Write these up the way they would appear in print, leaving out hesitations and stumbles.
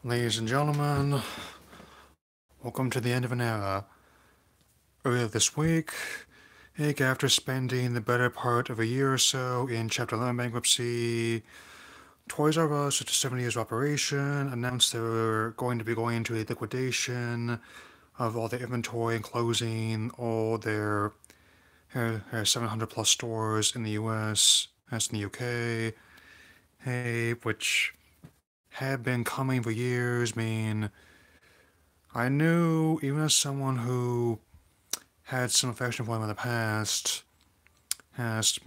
Ladies and gentlemen, welcome to the end of an era. Earlier this week, after spending the better part of a year or so in Chapter 11 bankruptcy, Toys R Us, after 7 years of operation, announced they were going to be going into a liquidation of all their inventory and closing all their 700 plus stores in the US, as in the UK, which had been coming for years. I knew, even as someone who had some affection for them in the past, has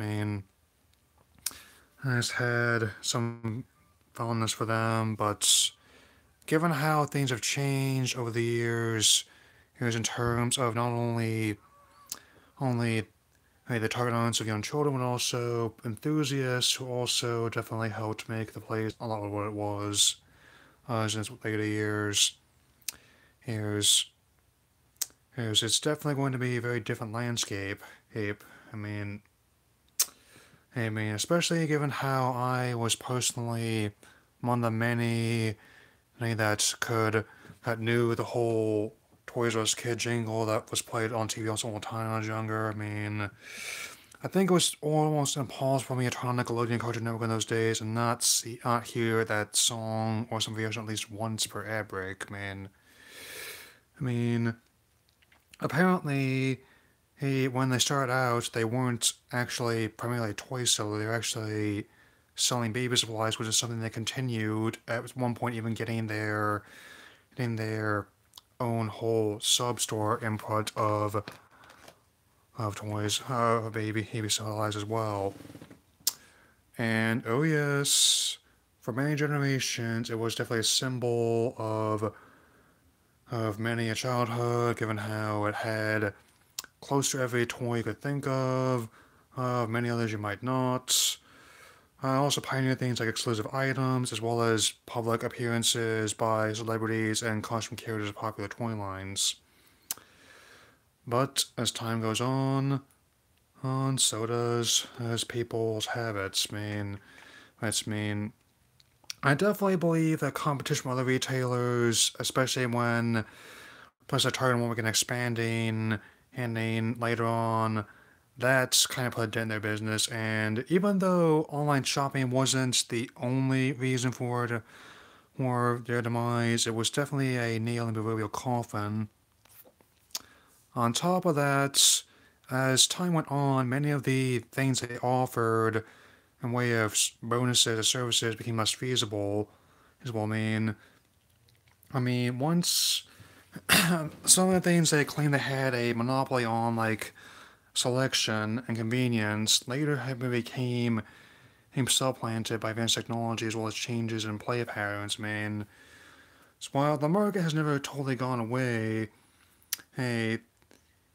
had some fondness for them, but given how things have changed over the years, in terms of not only the target audience of young children, but also enthusiasts who also definitely helped make the place a lot of what it was in its later years. Here's it's definitely going to be a very different landscape. I mean, especially given how I was personally among the many that knew the whole Toys R Us kid jingle that was played on TV all the time when I was younger. I think it was almost impossible for me to turn on Nickelodeon Cartoon Network in those days and not hear that song or some version at least once per ad break. I mean, apparently, when they started out, they weren't actually primarily a toy seller. They were actually selling baby supplies, which is something they continued at one point, even getting their own whole sub store input of toys, baby supplies as well. And oh yes, for many generations, it was definitely a symbol of many a childhood, given how it had close to every toy you could think of, many others you might not. Also pioneered things like exclusive items, as well as public appearances by celebrities and costume characters of popular toy lines. But as time goes on, so does as people's habits. I definitely believe that competition with other retailers, especially when places like Target and Walmart begin expanding, and then later on, that's kind of put a dent in their business. And even though online shopping wasn't the only reason for their demise, it was definitely a nail in the proverbial coffin. On top of that, as time went on, many of the things they offered in way of bonuses or services became less feasible. Is what once some of the things they claimed they had a monopoly on, like selection and convenience, later became supplanted by advanced technology as well as changes in play patterns. So while the market has never totally gone away, hey,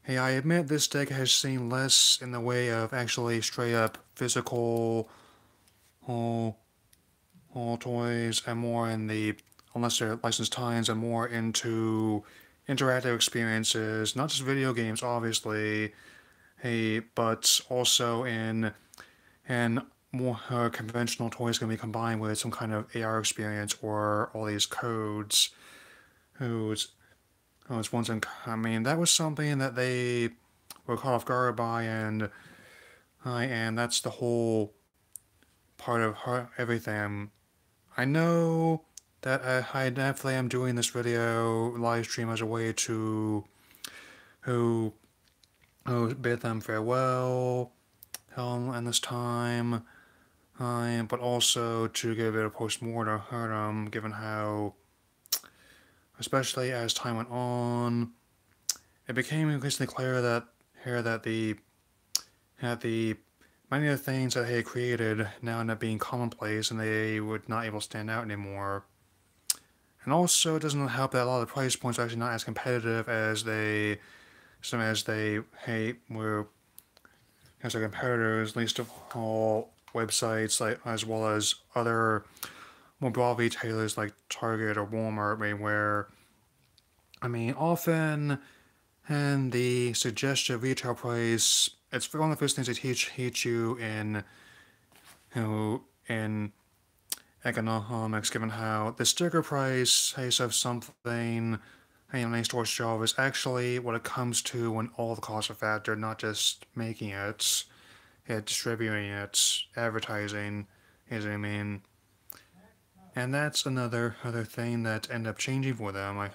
I admit this deck has seen less in the way of actually straight up physical all, all toys and more in the, unless they're licensed times, and more into interactive experiences, not just video games, obviously, but also in more conventional toys can be combined with some kind of AR experience or all these codes. Who's who's once in, that was something that they were caught off guard by, and that's the whole part of everything. I know that I definitely am doing this video live stream as a way to who bid them farewell and this time, but also to give a bit of post-mortem, given how, especially as time went on, it became increasingly clear that the many of the things that they had created now end up being commonplace, and they would not able to stand out anymore. And also, it doesn't help that a lot of the price points are actually not as competitive as were as their competitors, least of all websites as well as other more broad retailers like Target or Walmart, where often and the suggested retail price, it's one of the first things they teach you in you know in economics, given how the sticker price of something on any store shelf is actually what it comes to when all the costs are factored, not just making it, distributing it, advertising, is what I mean. And that's other thing that ended up changing for them.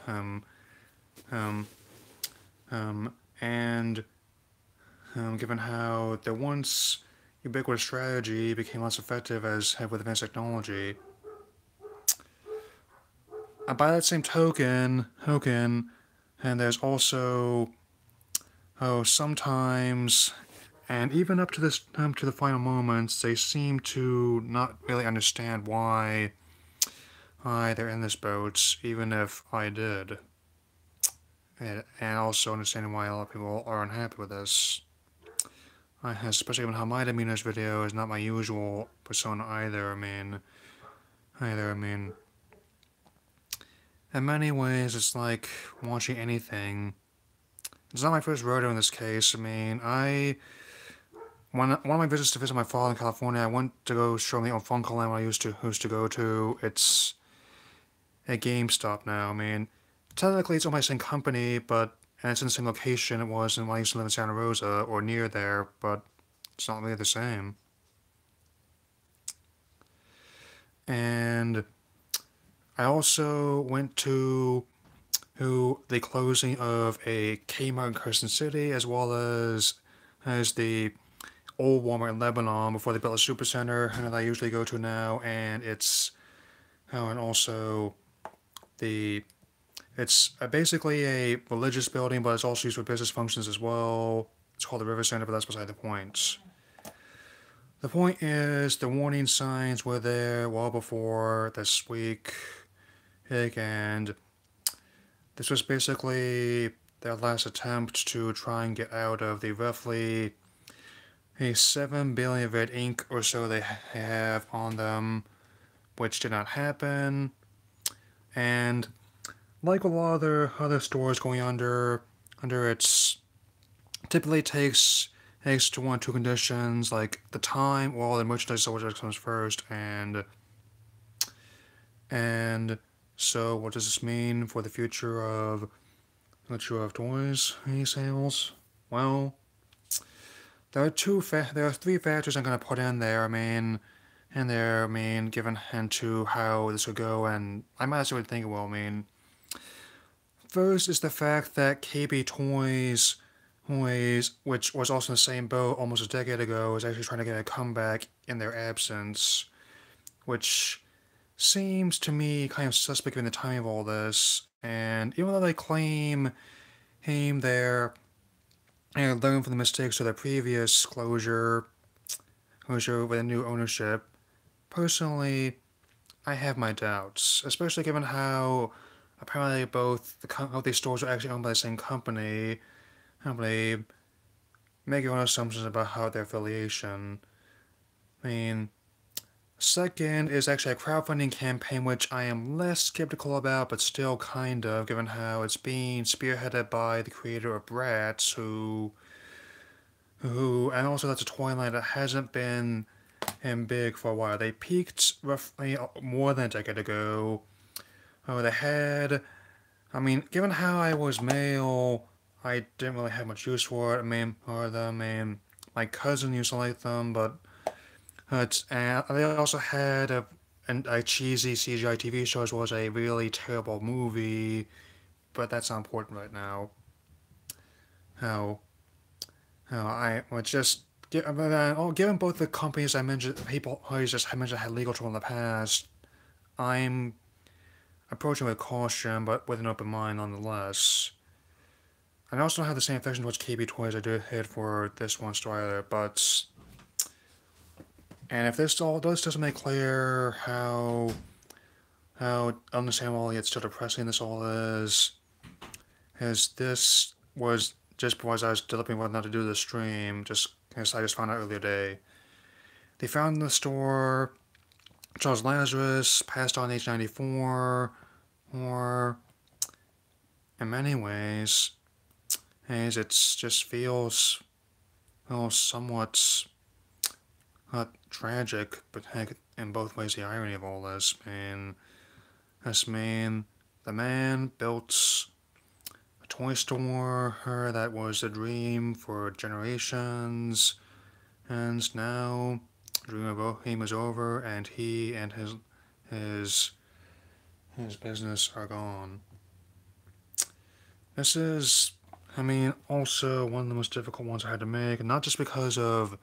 Um, and given how the once ubiquitous strategy became less effective as with advanced technology. By that same token, and there's also sometimes, and even up to this to the final moments, they seem to not really understand why they're in this boat, even if I did, and also understanding why a lot of people are unhappy with this. Especially given how my demeanor in this video is not my usual persona either. I mean, in many ways, it's like watching anything. It's not my first rodeo in this case. I mean, one of my visits to visit my father in California, I went to go show me on Funko Land I used to go to. It's a GameStop now. I mean, technically it's owned by the same company, and it's in the same location it was when I used to live in Santa Rosa or near there, but it's not really the same. And I also went to the closing of a Kmart in Carson City, as well as the old Walmart in Lebanon before they built a supercenter that I usually go to now, and and also it's basically a religious building, but it's also used for business functions as well. It's called the River Center, but that's beside the point. The point is, the warning signs were there well before this week, and this was basically their last attempt to try and get out of the roughly a 7 billion red ink or so they have on them, which did not happen. And like a lot of other stores going under its, typically takes to one or two conditions, like the time, well, the merchandise always comes first, and so what does this mean for the future of toys sales? Well, there are three factors I'm gonna put in there. Given into how this would go, and I might actually think it will. First is the fact that KB Toys, which was also in the same boat almost a decade ago, is actually trying to get a comeback in their absence, which seems to me kind of suspect given the timing of all this. And even though they claim they're learning from the mistakes of their previous closure with a new ownership, personally, I have my doubts, especially given how apparently both these stores are actually owned by the same company. Make your own assumptions about how their affiliation. Second is actually a crowdfunding campaign, which I am less skeptical about, but still kind of, given how it's being spearheaded by the creator of Bratz, who, and also that's a toy line that hasn't been big for a while. They peaked roughly more than a decade ago. They had, given how I was male, I didn't really have much use for it. My cousin used to like them, but and they also had a cheesy CGI TV show as well as a really terrible movie, but that's not important right now. I would just given both the companies I mentioned, people I just mentioned had legal trouble in the past, I'm approaching with caution, but with an open mind nonetheless. I also don't have the same affection towards KB Toys I did had for this one store either, but. And if this doesn't make clear how understandable yet still depressing this all is this was just because I was developing whether or not to do the stream, I just found out earlier today. They found in the store Charles Lazarus, passed on age 94, or in many ways, it just feels somewhat tragic, but heck, in both ways, the irony of all this, man. The man built a toy store that was a dream for generations, and now the dream of him is over, and he and his his business are gone. This is, also one of the most difficult ones I had to make, not just because of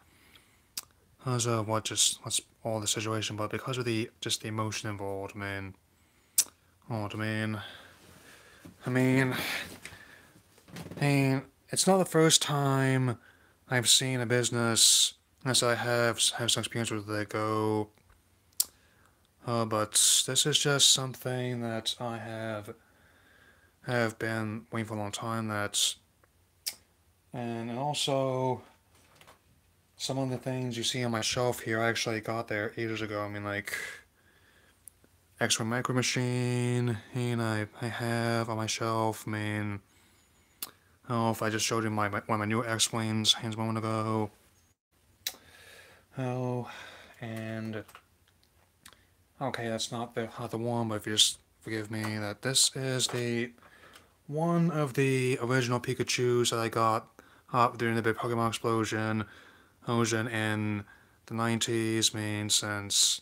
what's all the situation, but because of the emotion involved, man. Oh man. I mean, it's not the first time I've seen a business, as I have some experience with it go. But this is just something that I have been waiting for a long time. And also some of the things you see on my shelf here, I actually got there ages ago. Like X-Ray Micro Machine, and I have on my shelf. I don't know if I just showed you one of my new X-Wings a moment ago. Oh, and okay, that's not the one, but if you just forgive me, that this is one of the original Pikachus that I got during the big Pokemon explosion in the 90s. Since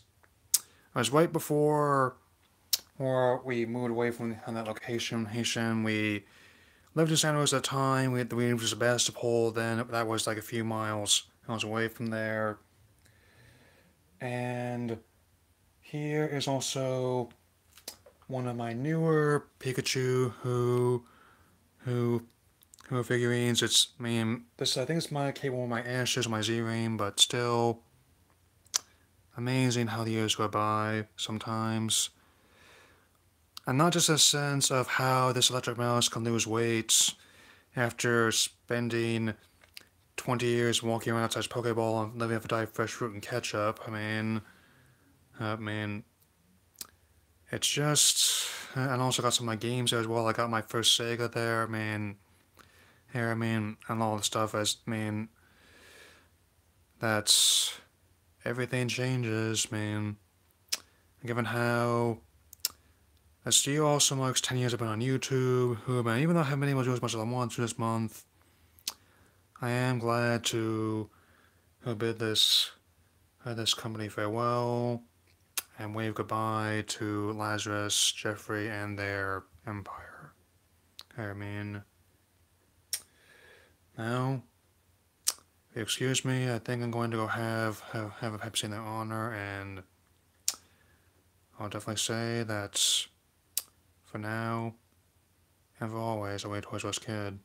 it was right before we moved away from that location. We lived in San Jose at the time. We had the Williams Sebastopol. Then that was like a few miles away from there. And here is also one of my newer Pikachu who figurines. This I think it's my one of my Ashes, my Z-Ring, but still amazing how the years go by sometimes. And not just a sense of how this electric mouse can lose weight after spending 20 years walking around outside his Pokeball and living off a diet of fresh fruit and ketchup. It's just... And also got some of my games there as well. I got my first Sega there, and all the stuff that's... Everything changes, Given how... As Steve also marks 10 years I've been on YouTube, even though I haven't been able to do as much as I want to this month, I am glad to bid this company farewell and wave goodbye to Lazarus, Jeffrey, and their empire. Now, if you excuse me, I think I'm going to go have a Pepsi in their honor, and I'll definitely say that for now, and for always, I'll wait Toys R Us Kid.